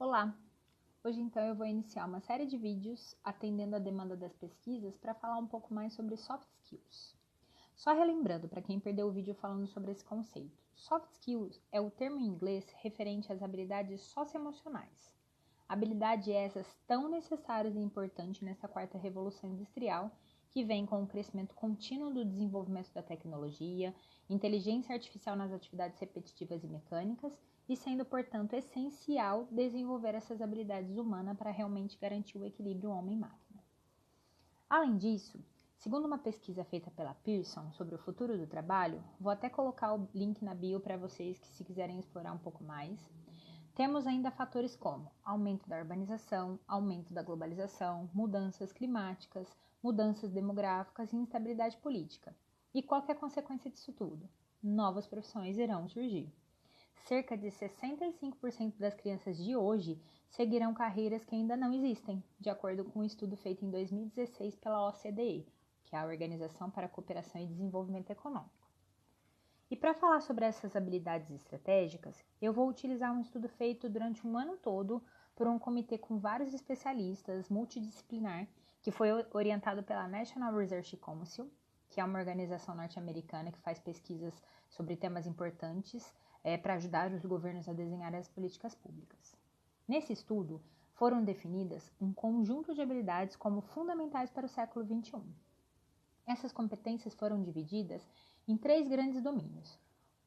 Olá! Hoje então eu vou iniciar uma série de vídeos atendendo a demanda das pesquisas para falar um pouco mais sobre soft skills. Só relembrando para quem perdeu o vídeo falando sobre esse conceito, soft skills é o termo em inglês referente às habilidades socioemocionais. Habilidades essas tão necessárias e importantes nessa quarta revolução industrial que vem com o crescimento contínuo do desenvolvimento da tecnologia, inteligência artificial nas atividades repetitivas e mecânicas, e sendo, portanto, essencial desenvolver essas habilidades humanas para realmente garantir o equilíbrio homem-máquina. Além disso, segundo uma pesquisa feita pela Pearson sobre o futuro do trabalho, vou até colocar o link na bio para vocês que se quiserem explorar um pouco mais, temos ainda fatores como aumento da urbanização, aumento da globalização, mudanças climáticas, mudanças demográficas e instabilidade política. E qual que é a consequência disso tudo? Novas profissões irão surgir. Cerca de 65% das crianças de hoje seguirão carreiras que ainda não existem, de acordo com um estudo feito em 2016 pela OCDE, que é a Organização para a Cooperação e Desenvolvimento Econômico. E para falar sobre essas habilidades estratégicas, eu vou utilizar um estudo feito durante um ano todo por um comitê com vários especialistas multidisciplinar, que foi orientado pela National Research Council, que é uma organização norte-americana que faz pesquisas sobre temas importantes para ajudar os governos a desenhar as políticas públicas. Nesse estudo, foram definidas um conjunto de habilidades como fundamentais para o século XXI. Essas competências foram divididas em 3 grandes domínios: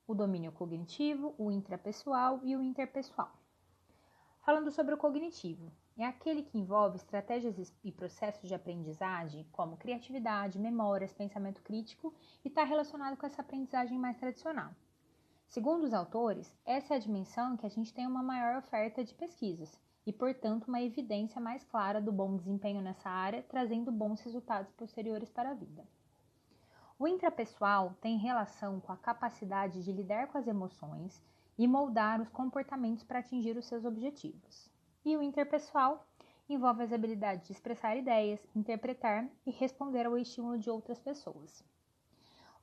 o domínio cognitivo, o intrapessoal e o interpessoal. Falando sobre o cognitivo, é aquele que envolve estratégias e processos de aprendizagem como criatividade, memórias, pensamento crítico e está relacionado com essa aprendizagem mais tradicional. Segundo os autores, essa é a dimensão em que a gente tem uma maior oferta de pesquisas e, portanto, uma evidência mais clara do bom desempenho nessa área, trazendo bons resultados posteriores para a vida. O intrapessoal tem relação com a capacidade de lidar com as emoções e moldar os comportamentos para atingir os seus objetivos. E o interpessoal envolve as habilidades de expressar ideias, interpretar e responder ao estímulo de outras pessoas.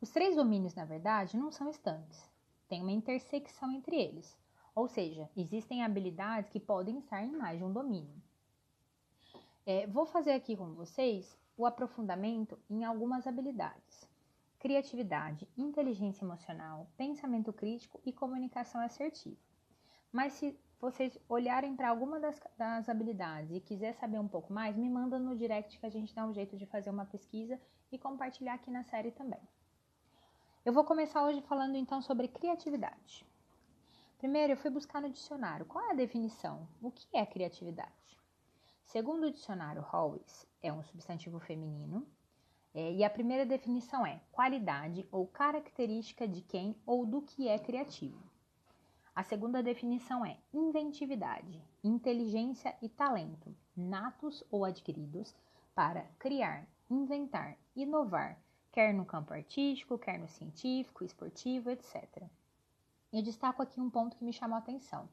Os 3 domínios, na verdade, não são estanques. Tem uma intersecção entre eles, ou seja, existem habilidades que podem estar em mais de um domínio. Vou fazer aqui com vocês o aprofundamento em algumas habilidades: criatividade, inteligência emocional, pensamento crítico e comunicação assertiva. Mas se vocês olharem para alguma das habilidades e quiser saber um pouco mais, me manda no direct que a gente dá um jeito de fazer uma pesquisa e compartilhar aqui na série também. Eu vou começar hoje falando então sobre criatividade. Primeiro, eu fui buscar no dicionário qual é a definição, o que é criatividade. Segundo o dicionário Howes, é um substantivo feminino, e a primeira definição é qualidade ou característica de quem ou do que é criativo. A segunda definição é inventividade, inteligência e talento, natos ou adquiridos, para criar, inventar, inovar, quer no campo artístico, quer no científico, esportivo, etc. Eu destaco aqui um ponto que me chamou a atenção: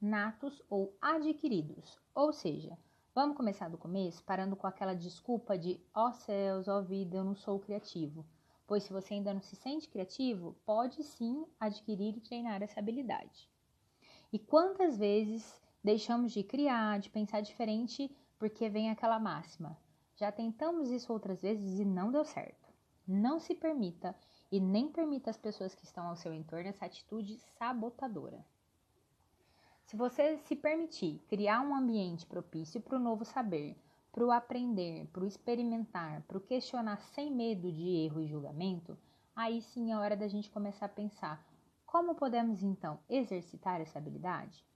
natos ou adquiridos, ou seja, vamos começar do começo, parando com aquela desculpa de ó céus, ó vida, eu não sou criativo. Pois se você ainda não se sente criativo, pode sim adquirir e treinar essa habilidade. E quantas vezes deixamos de criar, de pensar diferente, porque vem aquela máxima: já tentamos isso outras vezes e não deu certo. Não se permita e nem permita as pessoas que estão ao seu entorno essa atitude sabotadora. Se você se permitir criar um ambiente propício para o novo saber, para o aprender, para o experimentar, para o questionar sem medo de erro e julgamento, aí sim é hora da gente começar a pensar como podemos então exercitar essa habilidade?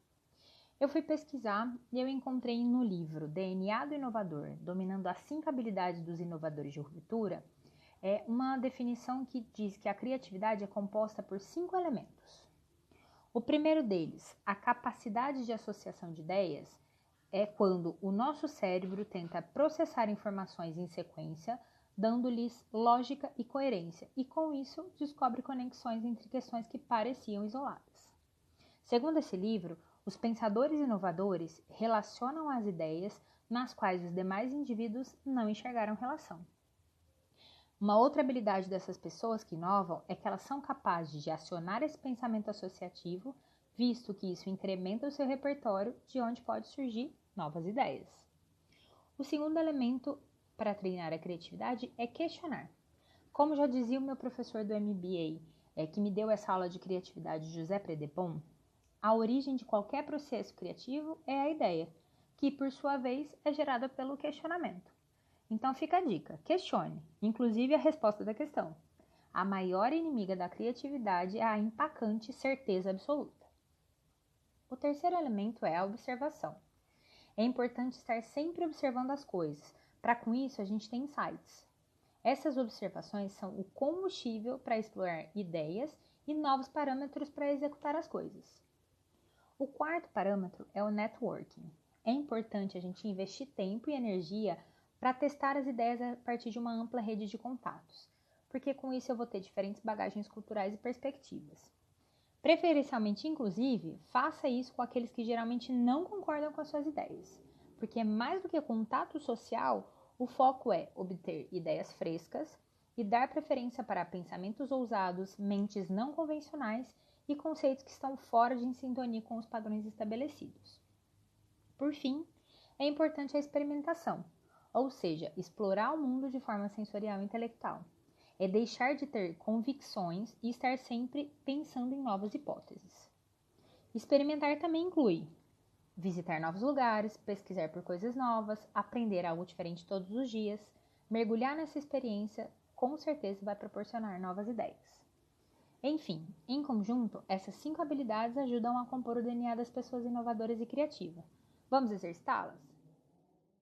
Eu fui pesquisar e eu encontrei no livro DNA do Inovador, dominando as 5 habilidades dos inovadores de ruptura, uma definição que diz que a criatividade é composta por 5 elementos. O primeiro deles, a capacidade de associação de ideias, é quando o nosso cérebro tenta processar informações em sequência, dando-lhes lógica e coerência, e com isso descobre conexões entre questões que pareciam isoladas. Segundo esse livro, os pensadores inovadores relacionam as ideias nas quais os demais indivíduos não enxergaram relação. Uma outra habilidade dessas pessoas que inovam é que elas são capazes de acionar esse pensamento associativo visto que isso incrementa o seu repertório de onde pode surgir novas ideias. O segundo elemento para treinar a criatividade é questionar. Como já dizia o meu professor do MBA, que me deu essa aula de criatividade, José Predepon, a origem de qualquer processo criativo é a ideia, que por sua vez é gerada pelo questionamento. Então fica a dica, questione, inclusive a resposta da questão. A maior inimiga da criatividade é a empacante certeza absoluta. O terceiro elemento é a observação. É importante estar sempre observando as coisas, para com isso a gente ter insights. Essas observações são o combustível para explorar ideias e novos parâmetros para executar as coisas. O quarto parâmetro é o networking. É importante a gente investir tempo e energia para testar as ideias a partir de uma ampla rede de contatos, porque com isso eu vou ter diferentes bagagens culturais e perspectivas. Preferencialmente, inclusive, faça isso com aqueles que geralmente não concordam com as suas ideias, porque mais do que contato social, o foco é obter ideias frescas e dar preferência para pensamentos ousados, mentes não convencionais e conceitos que estão fora de sintonia com os padrões estabelecidos. Por fim, é importante a experimentação, ou seja, explorar o mundo de forma sensorial e intelectual. É deixar de ter convicções e estar sempre pensando em novas hipóteses. Experimentar também inclui visitar novos lugares, pesquisar por coisas novas, aprender algo diferente todos os dias, mergulhar nessa experiência, com certeza vai proporcionar novas ideias. Enfim, em conjunto, essas 5 habilidades ajudam a compor o DNA das pessoas inovadoras e criativas. Vamos exercitá-las?